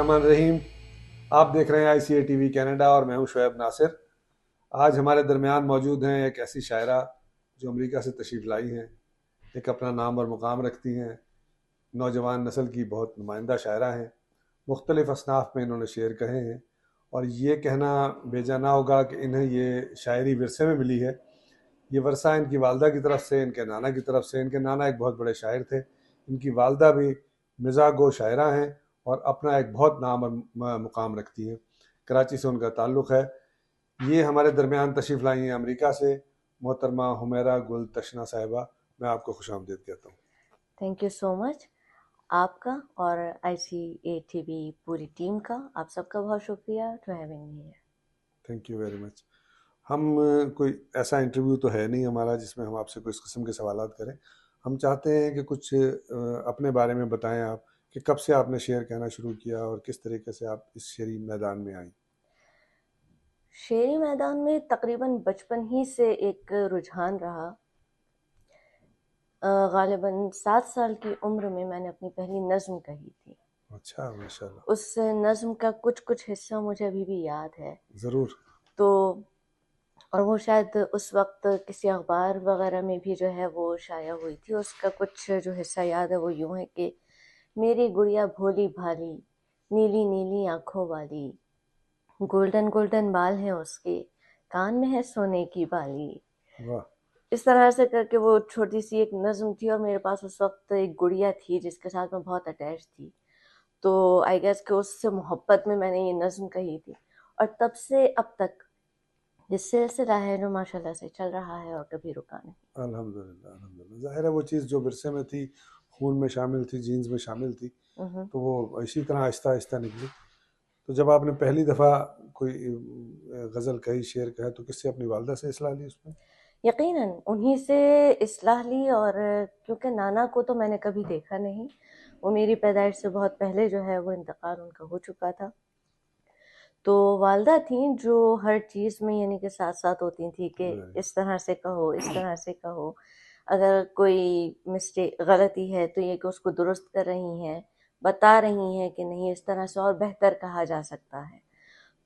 الرحمن الرحیم. آپ دیکھ رہے ہیں ICA TV کینیڈا اور میں ہوں شعیب ناصر. آج ہمارے درمیان موجود ہیں ایک ایسی شاعرہ جو امریکہ سے تشریف لائی ہیں. ایک اپنا نام اور مقام رکھتی ہیں. نوجوان نسل کی بہت نمائندہ شاعرہ ہیں. مختلف اصناف میں انہوں نے شعر کہے ہیں اور یہ کہنا بیجا نہ ہوگا کہ انہیں یہ شاعری ورثے میں ملی ہے. یہ ورثہ ان کی والدہ کی طرف سے، ان کے نانا کی طرف سے. ان کے نانا ایک بہت بڑے شاعر تھے. ان کی والدہ بھی مزاح گو شاعرہ ہیں اور اپنا ایک بہت نام اور مقام رکھتی ہیں. کراچی سے ان کا تعلق ہے. یہ ہمارے درمیان تشریف لائی ہیں امریکہ سے محترمہ حمیرہ گل تشنا صاحبہ. میں آپ کو خوش آمدید کہتا ہوں. تھینک یو سو مچ. آپ کا اور ICA TV پوری ٹیم کا، آپ سب کا بہت شکریہ to having me here. Thank you very much. ہم کوئی ایسا انٹرویو تو ہے نہیں ہمارا جس میں ہم آپ سے کوئی اس قسم کے سوالات کریں. ہم چاہتے ہیں کہ کچھ اپنے بارے میں بتائیں آپ کہ کب سے آپ نے شعر کہنا شروع کیا اور کس طریقے سے آپ اس شعری میدان میں آئیں. شعری میدان میں تقریباً بچپن ہی سے ایک رجحان رہا. غالباً 7 سال کی عمر میں میں نے اپنی پہلی نظم کہی تھی. اچھا، ماشاء اللہ. اس نظم کا کچھ حصہ مجھے ابھی بھی یاد ہے. ضرور. تو اور وہ شاید اس وقت کسی اخبار وغیرہ میں بھی جو ہے وہ شائع ہوئی تھی. اس کا کچھ جو حصہ یاد ہے وہ یوں ہے کہ میری گڑیا بھولی بھالی، نیلی نیلی آنکھوں والی، گولڈن گولڈن بال ہیں اس کے، کان میں ہے سونے کی بالی. واہ. اس طرح سے کر کے وہ چھوٹی سی ایک نظم تھی اور میرے پاس اس وقت ایک گڑیا تھی جس کے ساتھ میں بہت اٹیچ تھی. تو آئی گیس کہ اس سے محبت میں میں نے یہ نظم کہی تھی اور تب سے اب تک جس سلسلہ ہے جو ماشاء اللہ سے چل رہا ہے اور کبھی رکا نہیں. الحمدللہ الحمدللہ. ظاہر ہے وہ چیز جو ورثے میں تھی، خون میں شامل تھی، جینز میں شامل تھی، تو وہ اسی طرح آہستہ آہستہ نکلی. تو جب آپ نے پہلی دفعہ کوئی غزل کہی، شعر کہا، تو کس سے اپنی والدہ سے اصلاح لی اس میں؟ یقیناً انہی سے اصلاح لی. اور کیونکہ نانا کو تو میں نے کبھی دیکھا نہیں، وہ میری پیدائش سے بہت پہلے جو ہے وہ انتقال ان کا ہو چکا تھا. تو والدہ تھیں جو ہر چیز میں یعنی کہ ساتھ ساتھ ہوتی تھیں کہ اس طرح سے کہو، اس طرح سے کہو. اگر کوئی مسٹیک غلطی ہے تو یہ کہ اس کو درست کر رہی ہیں، بتا رہی ہیں کہ نہیں اس طرح سے اور بہتر کہا جا سکتا ہے.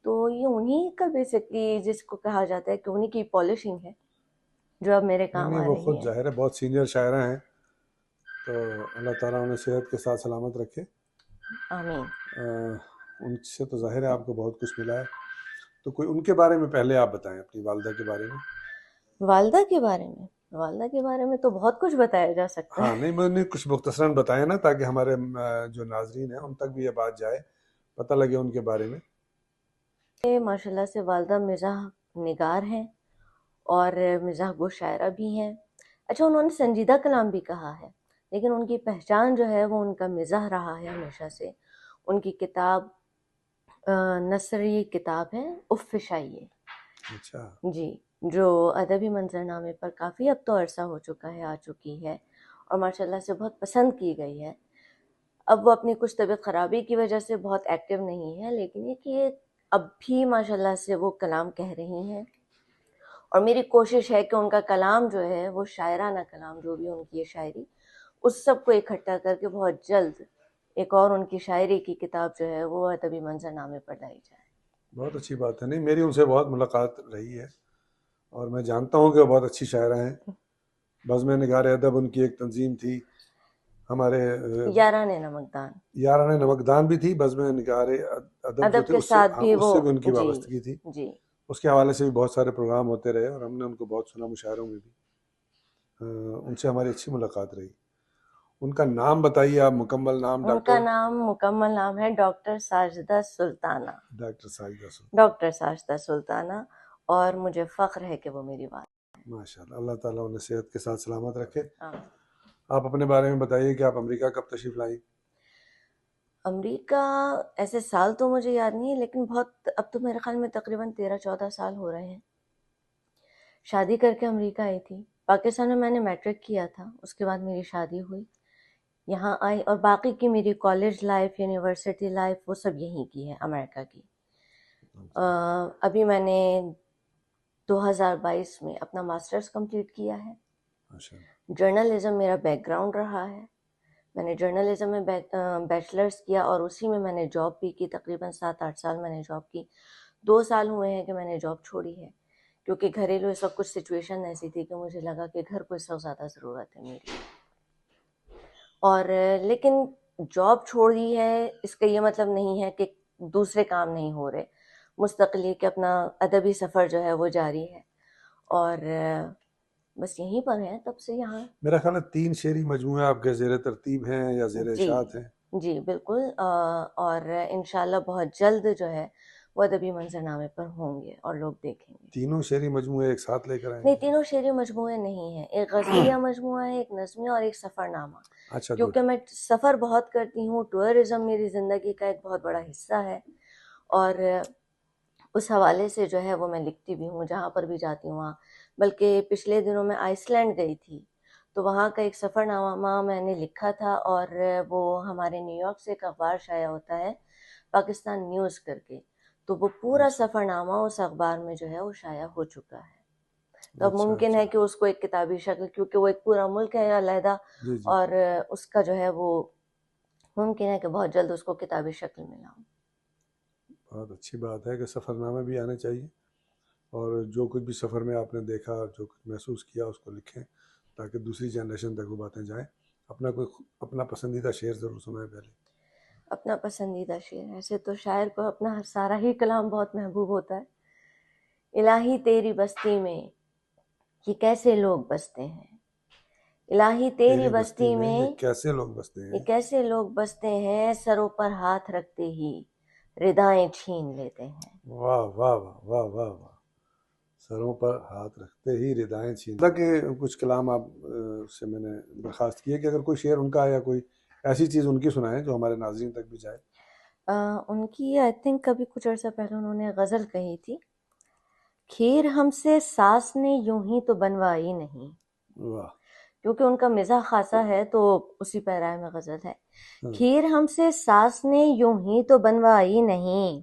تو یہ انہی کا بیسکلی جس کو کہا جاتا ہے کہ انہی کی پالشنگ ہے جو اب میرے کام آ وہ رہی خود ہے. ظاہر ہے بہت سینئر شاعرہ ہیں، تو اللہ تعالیٰ انہیں صحت کے ساتھ سلامت رکھے. آمین. ان سے تو ظاہر ہے آپ کو بہت کچھ ملا ہے. تو کوئی ان کے بارے میں پہلے آپ بتائیں، اپنی والدہ کے بارے میں. والدہ کے بارے میں تو بہت کچھ بتایا جا سکتا ہے. ہاں نہیں، میں نے کچھ مختصراً بتایا نا تاکہ ہمارے جو ناظرین ہیں ان تک بھی یہ بات جائے، پتہ لگے ان کے بارے میں. ماشاء اللہ سے والدہ مزاح نگار ہیں اور مزاح گو شاعرہ بھی ہیں. اچھا، انہوں نے سنجیدہ کلام بھی کہا ہے لیکن ان کی پہچان جو ہے وہ ان کا مزاح رہا ہے ہمیشہ سے. ان کی کتاب نثری کتاب ہے اف شائیے. اچھا. جی، جو ادبی منظرنامے پر کافی اب تو عرصہ ہو چکا ہے، آ چکی ہے اور ماشاء اللہ سے بہت پسند کی گئی ہے. اب وہ اپنی کچھ طبیعت خرابی کی وجہ سے بہت ایکٹیو نہیں ہے، لیکن یہ کہ اب بھی ماشاء اللہ سے وہ کلام کہہ رہی ہیں. اور میری کوشش ہے کہ ان کا کلام جو ہے وہ شاعرانہ کلام جو بھی ان کی یہ شاعری، اس سب کو اکٹھا کر کے بہت جلد ایک اور ان کی شاعری کی کتاب جو ہے وہ ادبی منظرنامے پر لائی جائے. بہت اچھی بات ہے. نہیں، میری ان سے بہت ملاقات رہی ہے اور میں جانتا ہوں کہ وہ بہت اچھی شاعرہ ہیں. بزم نگار ادب ان کی ایک تنظیم تھی. ہمارے یاران نمکدان، یاران نمکدان بھی تھی. بزم نگار ادب جو ادب تھے کے ساتھ بھی اس وہ سے بھی ان کی جی وابستگی تھی. جی اس کے حوالے سے بھی بہت سارے پروگرام ہوتے رہے اور ہم نے ان کو بہت سنا مشاعروں میں بھی. ان سے ہماری اچھی ملاقات رہی. ان کا نام بتائیے آپ، مکمل نام. ان کا مکمل نام ہے ڈاکٹر ساجدہ سلطانہ. ڈاکٹر ساجدہ سلطانہ. ڈاکٹر ساجدہ سلطانہ. اور مجھے فخر ہے کہ وہ میری بات. ماشاء اللہ. اللہ تعالیٰ انہیں صحت کے ساتھ سلامت رکھے. آمین. آپ اپنے بارے میں بتائیے کہ آپ امریکہ کب تشریف لائیں؟ امریکہ ایسے سال تو مجھے یاد نہیں ہے لیکن بہت اب تو میرے خیال میں تقریباً 13-14 سال ہو رہے ہیں. شادی کر کے امریکہ آئی تھی. پاکستان میں نے میٹرک کیا تھا، اس کے بعد میری شادی ہوئی، یہاں آئی اور باقی کی میری کالج لائف، یونیورسٹی لائف وہ سب یہیں کی ہے، امریکہ کی. ابھی میں نے 2022 میں اپنا ماسٹرز کمپلیٹ کیا ہے. جرنلزم میرا بیک گراؤنڈ رہا ہے. میں نے جرنلزم میں بیچلرس کیا اور اسی میں میں نے جاب بھی کی، تقریباً 7-8 سال میں نے جاب کی. 2 سال ہوئے ہیں کہ میں نے جاب چھوڑی ہے، کیونکہ گھریلو اس وقت کچھ سچویشن ایسی تھی کہ مجھے لگا کہ گھر کو اس وقت زیادہ ضرورت ہے میری. اور لیکن جاب چھوڑ دی ہے اس کا یہ مطلب نہیں ہے کہ دوسرے کام نہیں ہو رہے. مستقل یہ کہ اپنا ادبی سفر جو ہے وہ جاری ہے، اور بس یہیں پر ہیں تب سے یہاں. میرا خیال ہے 3 شعری مجموعے آپ کے زیر ترتیب ہیں یا زیر جی اشاعت ہیں. جی بالکل، اور انشاءاللہ بہت جلد جو ہے وہ ادبی منظرنامے پر ہوں گے اور لوگ دیکھیں گے. تینوں شعری مجموعے ایک ساتھ لے کر آئیں نہیں، گے؟ تینوں شعری مجموعے نہیں ہیں، ایک غزلیہ مجموعہ ہے، ایک نظمیہ اور ایک سفر نامہ. اچھا، گڈ. کیونکہ میں سفر بہت کرتی ہوں، ٹورزم میری زندگی کا ایک بہت بڑا حصہ ہے، اور اس حوالے سے جو ہے وہ میں لکھتی بھی ہوں جہاں پر بھی جاتی ہوں وہاں. بلکہ پچھلے دنوں میں آئس لینڈ گئی تھی تو وہاں کا ایک سفر نامہ میں نے لکھا تھا، اور وہ ہمارے نیو یارک سے ایک اخبار شائع ہوتا ہے پاکستان نیوز کر کے، تو وہ پورا سفر نامہ اس اخبار میں جو ہے وہ شائع ہو چکا ہے. تو اب ممکن ہے کہ اس کو ایک کتابی شکل، کیونکہ وہ ایک پورا ملک ہے علیحدہ، جی جی، اور اس کا جو ہے وہ ممکن ہے کہ بہت جلد اس کو کتابی شکل ملا ہو. بہت اچھی بات ہے کہ سفر نامے بھی آنے چاہیے، اور جو کچھ بھی سفر میں آپ نے دیکھا، جو کچھ محسوس کیا، اس کو لکھیں تاکہ دوسری جنریشن تک وہ باتیں جائیں. اپنا پسندیدہ شعر ضرور سنائیں پہلے. اپنا پسندیدہ شعر، ایسے تو شاعر کو اپنا سارا ہی کلام بہت محبوب ہوتا ہے. الہی تیری بستی میں یہ کیسے لوگ بستے ہیں، الہی تیری بستی میں یہ کیسے لوگ بستے یہ ہیں. کیسے لوگ بستے ہیں، سروں پر ہاتھ رکھتے ہی ردائیں چھین لیتے ہیں. واہ واہ واہ واہ واہ واہ. سروں پر ہاتھ رکھتے ہی ردائیں چھین. اللہ کے کچھ کلام آپ سے میں نے درخواست کی ہے کہ اگر کوئی شعر ان کا یا کوئی ایسی چیز ان کی سنائیں جو ہمارے ناظرین تک بھی جائے. ان کی آئی تھنک کبھی کچھ عرصہ پہلے انہوں نے غزل کہی تھی، کھیر ہم سے ساس نے یوں ہی تو بنوائی نہیں. واہ. کیونکہ ان کا مزاح خاصا ہے تو اسی پیرائے میں غزل ہے. کھیر ہم سے ساس نے یوں ہی تو بنوائی نہیں،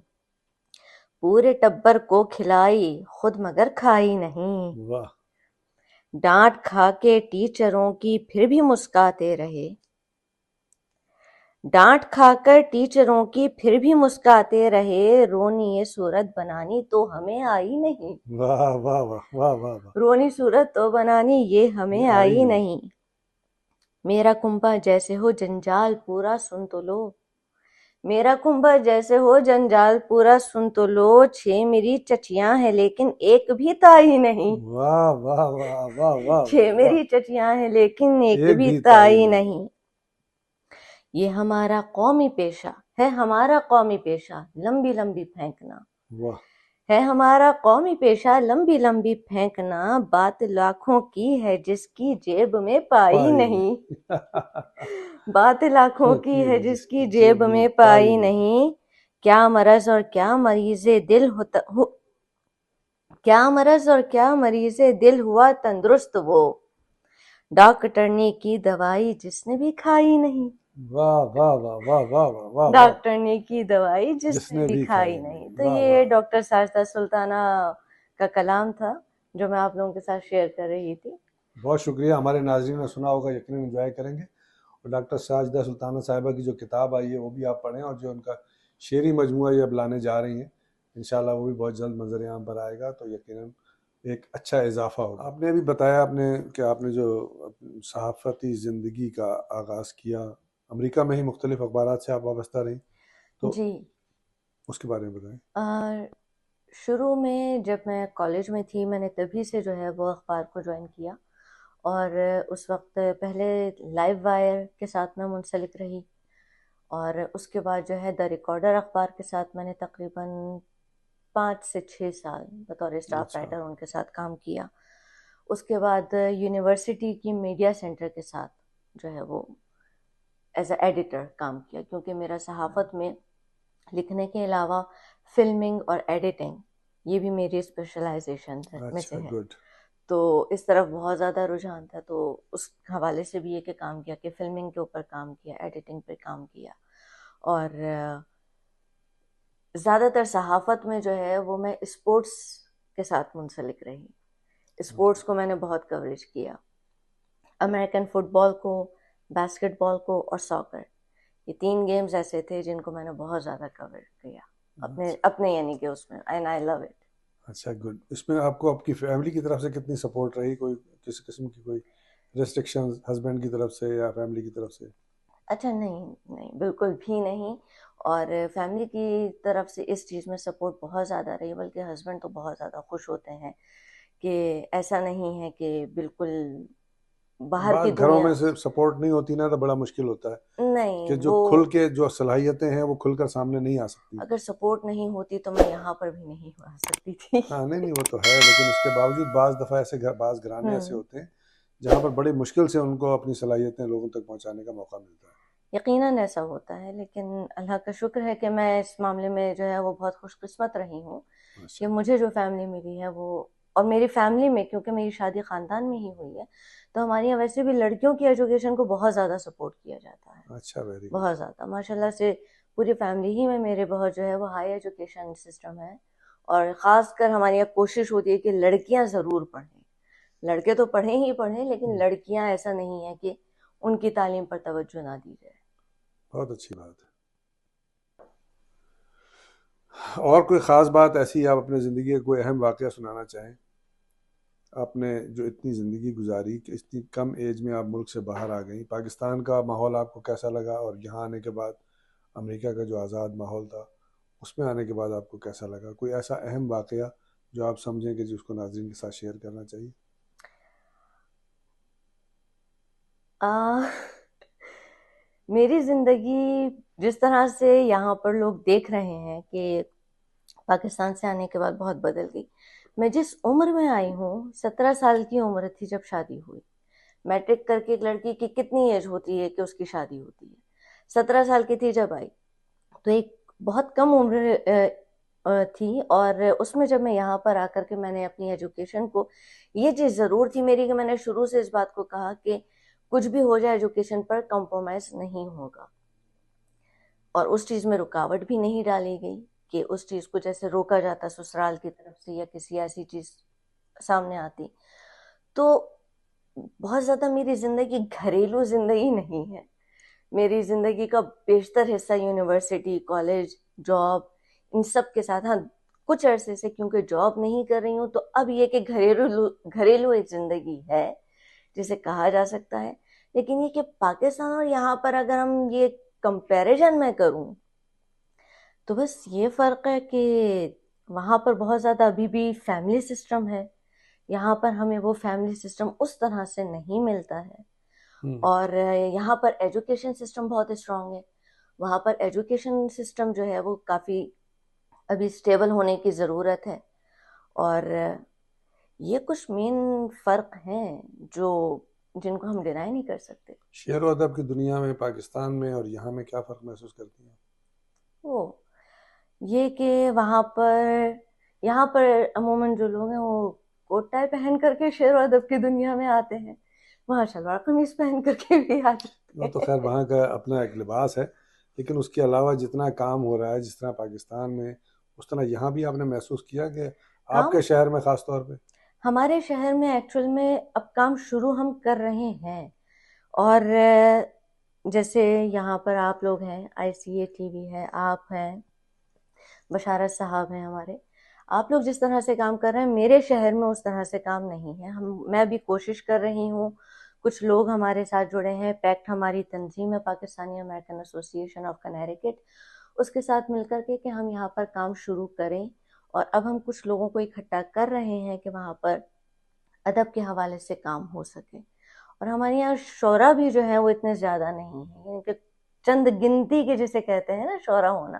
پورے ٹبر کو کھلائی خود مگر کھائی نہیں. واہ. ڈانٹ کھا کے ٹیچروں کی پھر بھی مسکاتے رہے، ڈانٹ کھا کر ٹیچروں کی پھر بھی مسکاتے رہے، رونی یہ صورت بنانی تو ہمیں آئی نہیں. واہ واہ واہ واہ واہ واہ. رونی صورت تو بنانی یہ ہمیں آئی نہیں. میرا کنبہ جیسے ہو جنجال پورا سن تو لو، میرا کنبہ جیسے ہو جنجال پورا سن تو لو، 6 میری چچیاں ہیں لیکن ایک بھی تائی نہیں. واہ واہ واہ واہ واہ. 6 میری چچیاں ہیں لیکن ایک بھی تائی نہیں. یہ ہمارا قومی پیشہ ہے، ہمارا قومی پیشہ لمبی لمبی پھینکنا. واہ. ہے ہمارا قومی پیشہ لمبی لمبی پھینکنا، بات لاکھوں کی ہے جس کی جیب میں پائی نہیں. بات لاکھوں کی ہے جس کی جیب میں پائی نہیں. کیا مرض اور کیا مریض دل کیا مرض اور کیا مریض دل ہوا تندرست وہ، ڈاکٹرنی کی دوائی جس نے بھی کھائی نہیں. واہ واہ واہ واہ واہ واہ. ڈاکٹرنی کی دوائی جس نے بھی کھائی نہیں. تو یہ ڈاکٹر ساجدہ سلطانہ کا کلام تھا جو میں آپ لوگوں کے ساتھ شیئر کر رہی تھی. بہت شکریہ. ہمارے ناظرین نے سنا ہوگا، یقیناً انجوائے کریں گے. اور ڈاکٹر ساجدہ سلطانہ صاحبہ کی جو کتاب آئی ہے وہ بھی آپ پڑھیں، اور جو ان کا شعری مجموعہ یہ اب لانے جا رہی ہیں انشاءاللہ وہ بھی بہت جلد منظر عام پر آئے گا، تو یقیناً ایک اچھا اضافہ ہوگا. آپ نے ابھی بتایا کہ آپ نے جو صحافتی زندگی کا آغاز کیا امریکہ میں ہی مختلف اخبارات سے آپ وابستہ رہیں، تو جی اس کے بارے میں بتائیں. شروع میں جب میں کالج میں تھی میں نے تبھی سے جو ہے وہ اخبار کو جوائن کیا، اور اس وقت پہلے لائیو وائر کے ساتھ میں منسلک رہی، اور اس کے بعد جو ہے دا ریکارڈر اخبار کے ساتھ میں نے تقریباً 5 سے 6 سال بطور اسٹاف رائٹر ان کے ساتھ کام کیا. اس کے بعد یونیورسٹی کی میڈیا سینٹر کے ساتھ جو ہے وہ ایز اے ایڈیٹر کام کیا، کیونکہ میرا صحافت میں لکھنے کے علاوہ فلمنگ اور ایڈیٹنگ یہ بھی میری اسپیشلائزیشن میں سے ہے. تو اس طرف بہت زیادہ رجحان تھا، تو اس حوالے سے بھی یہ کہ کام کیا کہ فلمنگ کے اوپر کام کیا، ایڈیٹنگ پہ کام کیا، اور زیادہ تر صحافت میں جو ہے وہ میں اسپورٹس کے ساتھ منسلک رہی. اسپورٹس کو میں نے بہت کوریج کیا، امریکن فٹ بال کو، باسکٹ بال کو اور ساکر. یہ 3 گیمز ایسے تھے جن کو میں نے بہت زیادہ کور کیا اپنے یعنی کہ اس میں، اینڈ آئی لو اٹ. اچھا گڈ. اس میں آپ کو آپ کی فیملی کی طرف سے کتنی سپورٹ رہی؟ کوئی کسی قسم کی کوئی ریسٹرکشن ہسبینڈ کی طرف سے یا فیملی کی طرف سے؟ اچھا نہیں نہیں، بالکل بھی نہیں. اور فیملی کی طرف سے اس چیز میں سپورٹ بہت زیادہ رہی، بلکہ ہسبینڈ تو بہت زیادہ خوش ہوتے ہیں کہ ایسا نہیں ہے کہ بالکل باہر بعض کی گھروں دنیا. میں سے سپورٹ نہیں ہوتی نا تو بڑا مشکل ہوتا ہے نہیں، کہ جو وہ کھل کے جو صلاحیتیں ہیں وہ کھل کر سامنے نہیں آ سکتی. اگر سپورٹ نہیں ہوتی تو میں یہاں پر بھی نہیں آ سکتی تھی. ہاں نہیں وہ تو ہے، لیکن اس کے باوجود بعض دفعہ ایسے بعض گھرانے ایسے ہوتے ہیں جہاں پر بڑی مشکل سے ان کو اپنی صلاحیتیں لوگوں تک پہنچانے کا موقع ملتا ہے. یقیناً ایسا ہوتا ہے، لیکن اللہ کا شکر ہے کہ میں اس معاملے میں جو ہے وہ بہت خوش قسمت رہی ہوں کہ مجھے جو فیملی ملی ہے وہ، اور میری فیملی میں کیونکہ میری شادی خاندان میں ہی ہوئی ہے تو ہمارے یہاں ویسے بھی لڑکیوں کی ایجوکیشن کو بہت زیادہ سپورٹ کیا جاتا ہے. اچھا ویری گڈ. بہت زیادہ ماشاء اللہ سے پوری فیملی ہی میں میرے بہت جو ہے وہ ہائی ایجوکیشن سسٹم ہے. اور خاص کر ہماری یہاں کوشش ہوتی ہے کہ لڑکیاں ضرور پڑھیں. لڑکے تو پڑھیں ہی پڑھیں، لیکن لڑکیاں ایسا نہیں ہے کہ ان کی تعلیم پر توجہ نہ دی جائے. بہت اچھی بات ہے. اور کوئی خاص بات ایسی آپ اپنے زندگی کا کوئی اہم واقعہ سنانا چاہیں؟ آپ نے جو اتنی زندگی گزاری کہ اتنی کم ایج میں آپ ملک سے باہر آ گئیں، پاکستان کا ماحول آپ کو کیسا لگا، اور یہاں آنے کے بعد امریکہ کا جو آزاد ماحول تھا اس میں آنے کے بعد آپ کو کیسا لگا؟ کوئی ایسا اہم واقعہ جو آپ سمجھیں کہ جس کو ناظرین کے ساتھ شیئر کرنا چاہیے؟ میری زندگی جس طرح سے یہاں پر لوگ دیکھ رہے ہیں کہ پاکستان سے آنے کے بعد بہت بدل گئی. میں جس عمر میں آئی ہوں 17 سال کی عمر تھی جب شادی ہوئی. میٹرک کر کے ایک لڑکی کی کتنی ایج ہوتی ہے کہ اس کی شادی ہوتی ہے؟ 17 سال کی تھی جب آئی، تو ایک بہت کم عمر تھی. اور اس میں جب میں یہاں پر آ کر کے میں نے اپنی ایجوکیشن کو، یہ چیز ضرور تھی میری کہ میں نے شروع سے اس بات کو کہا کہ کچھ بھی ہو جائے ایجوکیشن پر کمپرومائز نہیں ہوگا، اور اس چیز میں رکاوٹ بھی نہیں ڈالی گئی کہ اس چیز کو جیسے روکا جاتا سسرال کی طرف سے یا کسی ایسی چیز سامنے آتی. تو بہت زیادہ میری زندگی گھریلو زندگی نہیں ہے. میری زندگی کا بیشتر حصہ یونیورسٹی، کالج، جاب، ان سب کے ساتھ، ہاں کچھ عرصے سے کیونکہ جاب نہیں کر رہی ہوں تو اب یہ کہ گھریلو ایک زندگی ہے جسے کہا جا سکتا ہے. لیکن یہ کہ پاکستان اور یہاں پر اگر ہم یہ کمپیریزن میں کروں تو بس یہ فرق ہے کہ وہاں پر بہت زیادہ ابھی بھی فیملی سسٹم ہے، یہاں پر ہمیں وہ فیملی سسٹم اس طرح سے نہیں ملتا ہے. اور یہاں پر ایجوکیشن سسٹم بہت اسٹرانگ ہے، وہاں پر ایجوکیشن سسٹم جو ہے وہ کافی ابھی اسٹیبل ہونے کی ضرورت ہے. اور یہ کچھ مین فرق ہیں جن کو ہم ڈینائی نہیں کر سکتے. شعر و ادب کی دنیا میں پاکستان میں اور یہاں میں کیا فرق محسوس کرتی ہیں؟ یہ کہ یہاں پر عموماً جو لوگ ہیں وہ کوٹ ٹائی پہن کر کے شعر و ادب کی دنیا میں آتے ہیں، وہاں شلوار قمیص پہن کر کے بھی آتے ہیں. وہ تو خیر وہاں کا اپنا ایک لباس ہے، لیکن اس کے علاوہ جتنا کام ہو رہا ہے جس طرح پاکستان میں، اس طرح یہاں بھی آپ نے محسوس کیا کہ آپ کے شہر میں خاص طور پہ؟ ہمارے شہر میں ایکچول میں اب کام شروع ہم کر رہے ہیں. اور جیسے یہاں پر آپ لوگ ہیں، ICA TV ہے، آپ ہیں، بشارت صاحب ہیں ہمارے، آپ لوگ جس طرح سے کام کر رہے ہیں میرے شہر میں اس طرح سے کام نہیں ہے. میں بھی کوشش کر رہی ہوں، کچھ لوگ ہمارے ساتھ جڑے ہیں، پیکٹ ہماری تنظیم ہے پاکستانی امریکن ایسوسی ایشن آف کنیکٹک، اس کے ساتھ مل کر کے کہ ہم یہاں پر کام شروع کریں. اور اب ہم کچھ لوگوں کو اکٹھا کر رہے ہیں کہ وہاں پر ادب کے حوالے سے کام ہو سکے. اور ہمارے یہاں شعراء بھی جو ہیں وہ اتنے زیادہ نہیں ہیں، یعنی کہ چند گنتی کے جسے کہتے ہیں نا شعراء ہونا،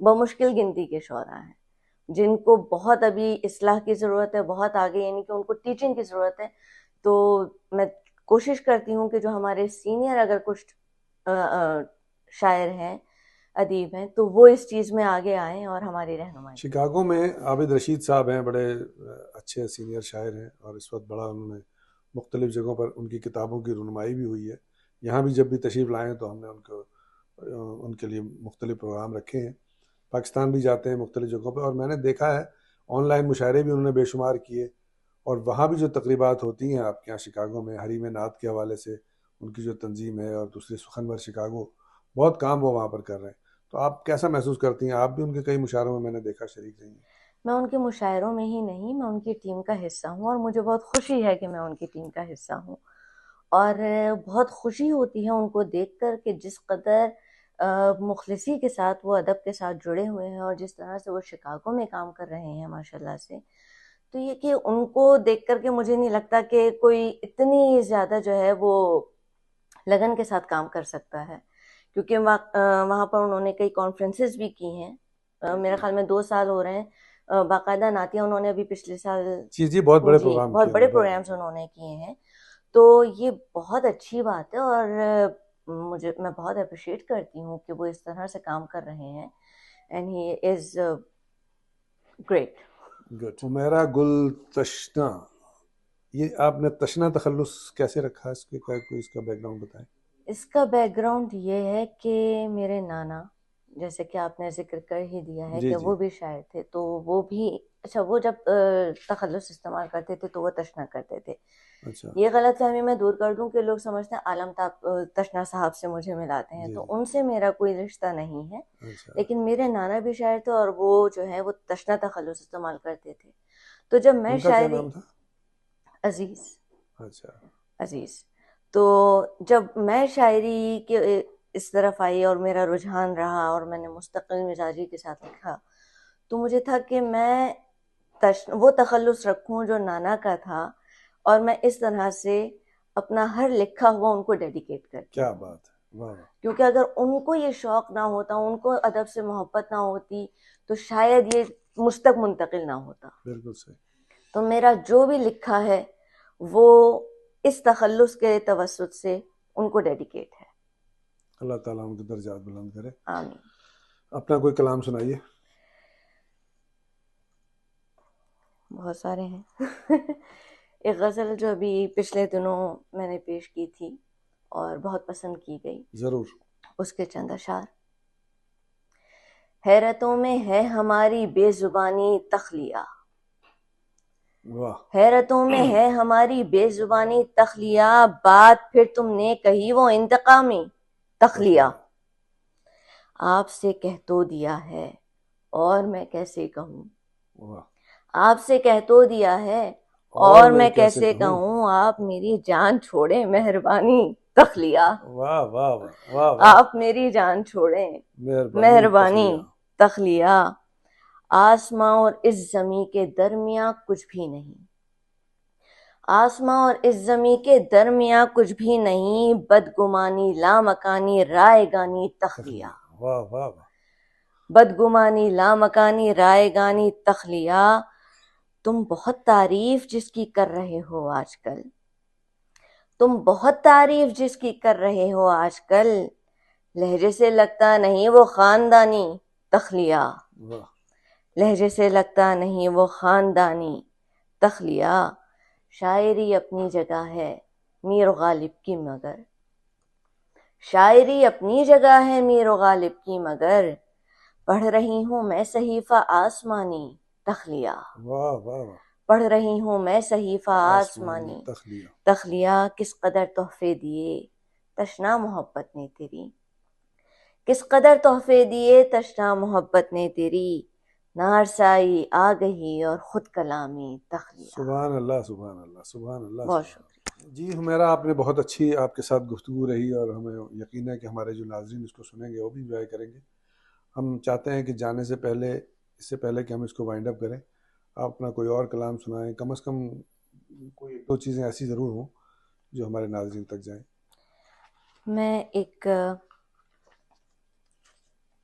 بمشکل گنتی کے شعراء ہیں جن کو بہت ابھی اصلاح کی ضرورت ہے، بہت آگے یعنی کہ ان کو ٹیچنگ کی ضرورت ہے. تو میں کوشش کرتی ہوں کہ جو ہمارے سینئر اگر کچھ شاعر ہیں، ادیب ہیں، تو وہ اس چیز میں آگے آئیں اور ہماری رہنمائی. شکاگو میں عابد رشید صاحب ہیں، بڑے اچھے سینئر شاعر ہیں، اور اس وقت بڑا انہوں نے مختلف جگہوں پر ان کی کتابوں کی رونمائی بھی ہوئی ہے. یہاں بھی جب بھی تشریف لائیں تو ہم نے ان کے لیے مختلف پروگرام رکھے ہیں. پاکستان بھی جاتے ہیں مختلف جگہوں پہ، اور میں نے دیکھا ہے آن لائن مشاعرے بھی انہوں نے بے شمار کیے. اور وہاں بھی جو تقریبات ہوتی ہیں آپ کے یہاں شکاگو میں حریم نعت کے حوالے سے، ان کی جو تنظیم ہے، اور دوسری سخنور شکاگو، بہت کام وہ وہاں پر کر رہے ہیں. تو آپ کیسا محسوس کرتی ہیں؟ آپ بھی ان کے کئی مشاعروں میں میں نے دیکھا شریک رہی ہیں. میں ان کے مشاعروں میں ہی نہیں، میں ان کی ٹیم کا حصہ ہوں، اور مجھے بہت خوشی ہے کہ میں ان کی ٹیم کا حصہ ہوں. اور بہت خوشی ہوتی ہے ان کو دیکھ کر کہ جس قدر مخلصی کے ساتھ وہ ادب کے ساتھ جڑے ہوئے ہیں، اور جس طرح سے وہ شکاگو میں کام کر رہے ہیں ماشاءاللہ سے. تو یہ کہ ان کو دیکھ کر کے مجھے نہیں لگتا کہ کوئی اتنی زیادہ جو ہے وہ لگن کے ساتھ کام کر سکتا ہے، کیونکہ وہاں پر انہوں نے کئی کانفرنسز بھی کی ہیں. میرے خیال میں 2 سال ہو رہے ہیں باقاعدہ نعتیہ انہوں نے ابھی پچھلے سال، جی بہت بڑے جی پروگرام بہت کیے بڑے انہوں نے، بہت پروگرامز انہوں نے کیے ہیں. تو یہ بہت اچھی بات ہے، اور میں بہت اپریشیٹ کرتی ہوں کہ وہ اس طرح سے کام کر رہے ہیں. And he is great. Good. Humaira Gul Tishna, یہ آپ نے تشنا تخلص کیسے رکھا؟ اس کے کوئی اس کا بیک گراؤنڈ بتائیں. اس کا بیک گراؤنڈ یہ ہے کہ میرے نانا، جیسے کہ آپ نے ذکر کر ہی دیا ہے جی کہ جی. وہ بھی شاعر تھے، تو وہ بھی اچھا، وہ جب تخلص استعمال کرتے تھے تو وہ تشنا کرتے تھے. اچھا. یہ غلط فہمی میں دور کر دوں کہ لوگ سمجھتے ہیں عالم تشنا صاحب سے مجھے ملاتے ہیں، جی تو جی. ان سے میرا کوئی رشتہ نہیں ہے. اچھا. لیکن میرے نانا بھی شاعر تھے، اور وہ جو ہے وہ تشنا تخلص استعمال کرتے تھے. تو جب میں ان کا کیا شاعری، نام تھا؟ عزیز، اچھا. عزیز. تو جب میں شاعری کے اس طرف آئی اور میرا رجحان رہا اور میں نے مستقل مزاجی کے ساتھ لکھا، تو مجھے تھا کہ میں وہ تخلص رکھوں جو نانا کا تھا، اور میں اس طرح سے اپنا ہر لکھا ہوا ان کو ڈیڈیکیٹ کرتی کیا ہوں. بات ہے، واہ واہ. کیونکہ اگر ان کو یہ شوق نہ ہوتا، ان کو ادب سے محبت نہ ہوتی، تو شاید یہ مجھ تک منتقل نہ ہوتا. بالکل صحیح. تو میرا جو بھی لکھا ہے وہ اس تخلص کے توسط سے ان کو ڈیڈیکیٹ ہے. اللہ تعالیٰ ان کے درجات بلند کرے. آمین. اپنا کوئی کلام سنائیے. بہت سارے ہیں. ایک غزل جو ابھی پچھلے دنوں میں نے پیش کی تھی اور بہت پسند کی گئی، ضرور. اس کے چند اشعار. حیرتوں میں ہے ہماری بے زبانی تخلیہ، واہ. حیرتوں میں ہے ہماری بے زبانی تخلیہ، بات پھر تم نے کہی وہ انتقامی تخلیہ. آپ سے کہہ تو دیا ہے اور میں کیسے کہوں، واہ. آپ سے کہہ تو دیا ہے اور میں کیسے کہوں، آپ میری جان چھوڑیں مہربانی تخلیہ. واہ واہ واہ واہ واہ. آپ میری جان چھوڑیں مہربانی مہربانی تخلیہ. آسماں اور اس زمیں کے درمیاں کچھ بھی نہیں، آسماں اور اس زمیں کے درمیاں کچھ بھی نہیں، بدگمانی لامکانی رائے گانی تخلیہ. واہ واہ واہ. بدگمانی لامکانی رائے گانی تخلیہ. تم بہت تعریف جس کی کر رہے ہو آج کل، تم بہت تعریف جس کی کر رہے ہو آج کل، لہجے سے لگتا نہیں وہ خاندانی تخلیہ. لہجے سے لگتا نہیں وہ خاندانی تخلیہ. شاعری اپنی جگہ ہے میر و غالب کی مگر، شاعری اپنی جگہ ہے میر و غالب کی مگر، پڑھ رہی ہوں میں صحیفہ آسمانی تخلیہ. واہ واہ واہ. پڑھ رہی ہوں میں صحیفہ آسمانی تخلیہ. تخلیہ. کس قدر تحفے دیے تشنا محبت نے تیری، کس قدر تحفے دیے تشنا محبت نے تیری، نارسائی آ گئی اور خود کلامی تخلیہ. سبحان اللہ سبحان اللہ سبحان اللہ. بہت شکریہ. جی حمیرہ، آپ نے بہت اچھی آپ کے ساتھ گفتگو رہی، اور ہمیں یقین ہے کہ ہمارے جو ناظرین اس کو سنیں گے وہ بھی انجوائے کریں گے. ہم چاہتے ہیں کہ جانے سے پہلے، اس سے پہلے کہ ہم اس کو وائنڈ اپ کریں، آپ اپنا کوئی اور کلام سنائیں. کم از کم کوئی 2 چیزیں ایسی ضرور ہوں جو ہمارے ناظرین تک جائیں. میں ایک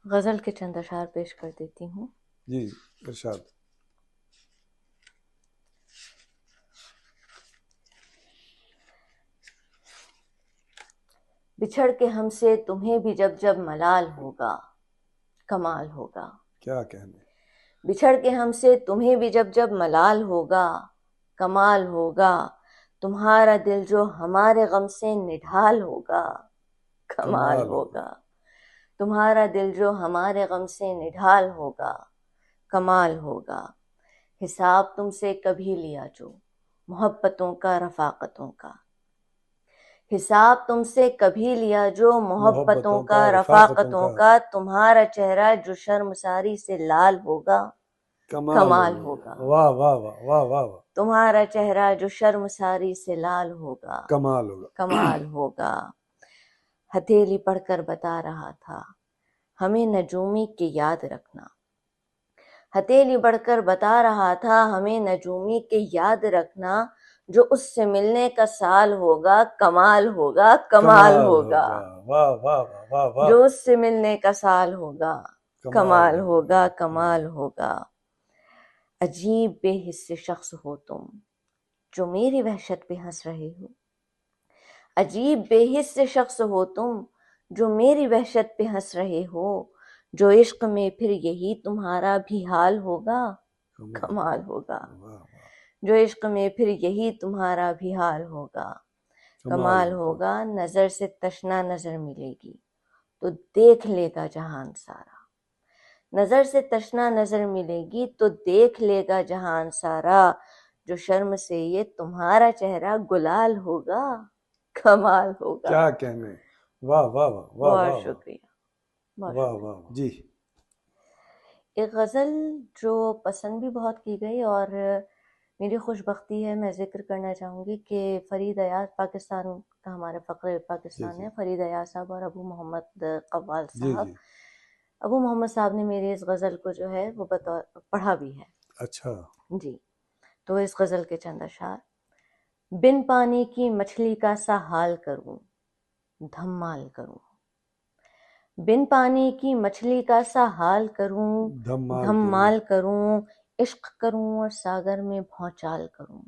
غزل کے چند اشعار پیش کر دیتی ہوں. جی ارشاد. بچھڑ کے ہم سے تمہیں بھی جب جب ملال ہوگا کمال ہوگا. کیا کہنے. بچھڑ کے ہم سے تمہیں بھی جب جب ملال ہوگا کمال ہوگا، تمہارا دل جو ہمارے غم سے نڈھال ہوگا کمال ہوگا. تمہارا دل جو ہمارے غم سے نڈھال ہوگا کمال ہوگا. حساب تم سے کبھی لیا جو محبتوں کا رفاقتوں کا، حساب تم سے کبھی لیا جو محبتوں کا رفاقتوں کا، تمہارا چہرہ جو شرمساری سے لال ہوگا کمال ہوگا. واہ واہ واہ واہ واہ واہ، تمہارا چہرہ جو شرمساری سے لال ہوگا کمال ہوگا. کمال ہوگا. ہتھیلی پڑھ کر بتا رہا تھا ہمیں نجومی کی یاد رکھنا. ہتھیلی بڑھ کر بتا رہا تھا ہمیں نجومی کی یاد رکھنا، جو اس سے ملنے کا سال ہوگا کمال ہوگا کمال ہوگا. واہ واہ واہ واہ، جو اس سے ملنے کا سال ہوگا کمال ہوگا کمال ہوگا. عجیب بے حس شخص ہو تم جو میری وحشت پہ ہنس رہے ہو. عجیب بے حس شخص ہو تم جو میری وحشت پہ ہنس رہے ہو، جو عشق میں پھر یہی تمہارا بھی حال ہوگا کمال ہوگا. جو عشق میں پھر یہی تمہارا بھی حال ہوگا کمال ہوگا. نظر سے تشنا نظر ملے گی تو دیکھ لے گا جہان سارا. نظر سے تشنا نظر ملے گی تو دیکھ لے گا جہان سارا، جو شرم سے یہ تمہارا چہرہ گلال ہوگا کمال ہوگا. کیا کہنے، واہ واہ واہ واہ، بہت شکریہ. واہ واہ جی. ایک غزل جو پسند بھی بہت کی گئی، اور میری خوش بختی ہے، میں ذکر کرنا چاہوں گی کہ فرید ایاز، پاکستان کا ہمارے فخر پاکستان ہے، فرید ایاز صاحب اور ابو محمد قوال صاحب. ابو محمد صاحب نے میری اس غزل کو جو ہے وہ پڑھا بھی ہے. اچھا جی. تو اس غزل کے چند اشعار: بن پانی کی مچھلی کا سا حال کروں دھمال کروں. بن پانی کی مچھلی کا سا حال کروں دھمال کروں. عشق کروں اور ساگر میں بھونچال کروں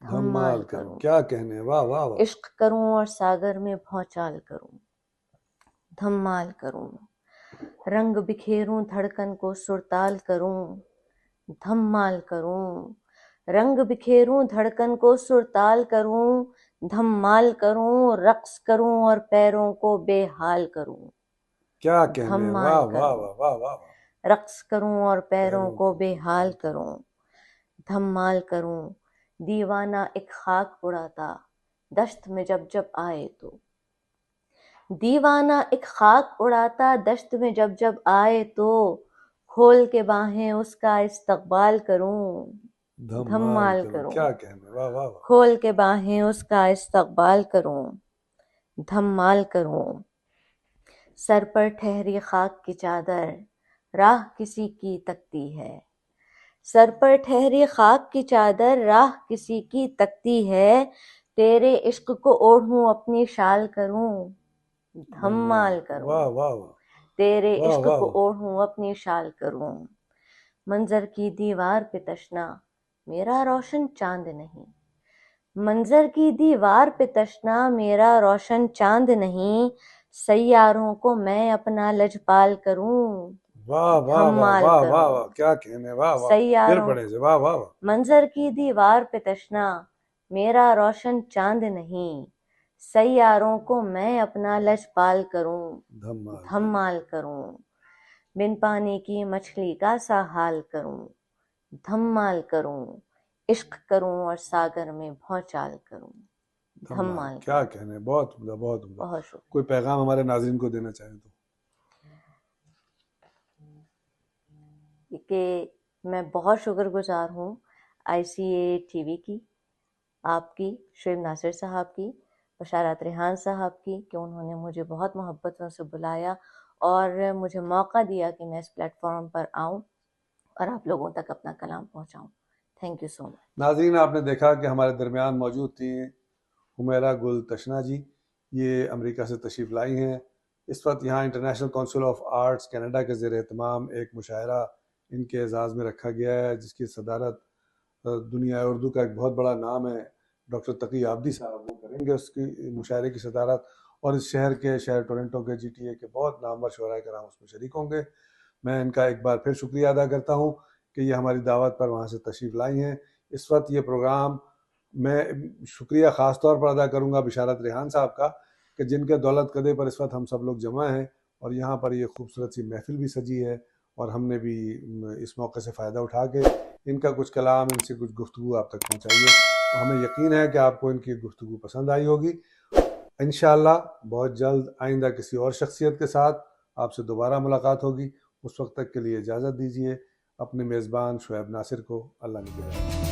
دھمال کروں. کیا کہنے، واہ واہ واہ. عشق کروں اور ساگر میں بھونچال کروں دھمال کروں. رنگ بکھیروں دھڑکن کو سرتال کروں دھمال کروں. رنگ بکھیروں دھڑکن کو سرتال کروں دھمال کروں. رقص کروں اور پیروں کو بے حال کروں کیا کہنے، واہ واہ واہ واہ واہ. رقص کروں اور پیروں کو بے حال کروں دھمال کروں. دیوانہ ایک خاک اڑاتا دشت میں جب جب آئے تو. دیوانہ ایک خاک اڑاتا دشت میں جب جب آئے تو، کھول کے باہیں اس کا استقبال کروں دھمال کروں. کیا کہنے، واہ واہ واہ. کھول کے باہیں اس کا استقبال کروں دھمال کروں. سر پر ٹھہری خاک کی چادر راہ کسی کی تکتی ہے. سر پر ٹھہری خاک کی چادر راہ کسی کی تکتی ہے. تیرے عشق کو اوڑھوں اپنی شال کروں دھمال کروں. واہ واہ واہ. تیرے عشق کو اوڑھوں اپنی شال کروں. منظر کی دیوار پہ تشنا میرا روشن چاند نہیں. منظر کی دیوار پہ تشنا میرا روشن چاند نہیں. سیاروں کو میں اپنا لجپال کروں واہ واہ واہ واہ واہ. کیا کہنے، واہ واہ. سیاروں پڑھے سے، واہ واہ واہ. منظر کی دیوار پہ تشنا میرا روشن چاند نہیں. سیاروں کو میں اپنا لجپال کروں دھمال کروں. بن پانی کی مچھلی کا سا حال کروں دھمال کروں. عشق کروں اور ساگر میں بھونچال کروں دھمال. کیا کہنے، بہت عمدہ بہت عمدہ. بہت شکریہ. کوئی پیغام ہمارے ناظرین کو دینا چاہیں تو؟ کہ میں بہت شکر گزار ہوں ICA TV کی، آپ کی، شعیب ناصر صاحب کی، بشارت ریحان صاحب کی، کہ انہوں نے مجھے بہت محبتوں سے بلایا اور مجھے موقع دیا کہ میں اس پلیٹ فارم پر آؤں اور آپ لوگوں تک اپنا کلام پہنچاؤں. تھینک یو سو مچ. ناظرین، آپ نے دیکھا کہ ہمارے درمیان موجود تھیں حمیرہ گل تشنا جی. یہ امریکہ سے تشریف لائی ہیں. اس وقت یہاں international council of arts Canada کے زیر اہتمام ایک مشاعرہ ان کے اعزاز میں رکھا گیا ہے، جس کی صدارت دنیا اردو کا ایک بہت بڑا نام ہے ڈاکٹر تقی عابدی صاحب، وہ کریں گے اس کی مشاعرے کی صدارت. اور اس شہر ٹورنٹو کے GTA کے بہت نامور شعراء کرام اس میں شریک ہوں گے. میں ان کا ایک بار پھر شکریہ ادا کرتا ہوں کہ یہ ہماری دعوت پر وہاں سے تشریف لائی ہیں. اس وقت یہ پروگرام میں شکریہ خاص طور پر ادا کروں گا بشارت ریحان صاحب کا، کہ جن کے دولت قدے پر اس وقت ہم سب لوگ جمع ہیں اور یہاں پر یہ خوبصورت سی محفل بھی سجی ہے، اور ہم نے بھی اس موقع سے فائدہ اٹھا کے ان کا کچھ کلام، ان سے کچھ گفتگو آپ تک پہنچائیے. ہمیں یقین ہے کہ آپ کو ان کی گفتگو پسند آئی ہوگی. انشاءاللہ بہت جلد آئندہ کسی اور شخصیت کے ساتھ آپ سے دوبارہ ملاقات ہوگی. اس وقت تک کے لیے اجازت دیجیے. اپنے میزبان شعیب ناصر کو اللہ نگہدار.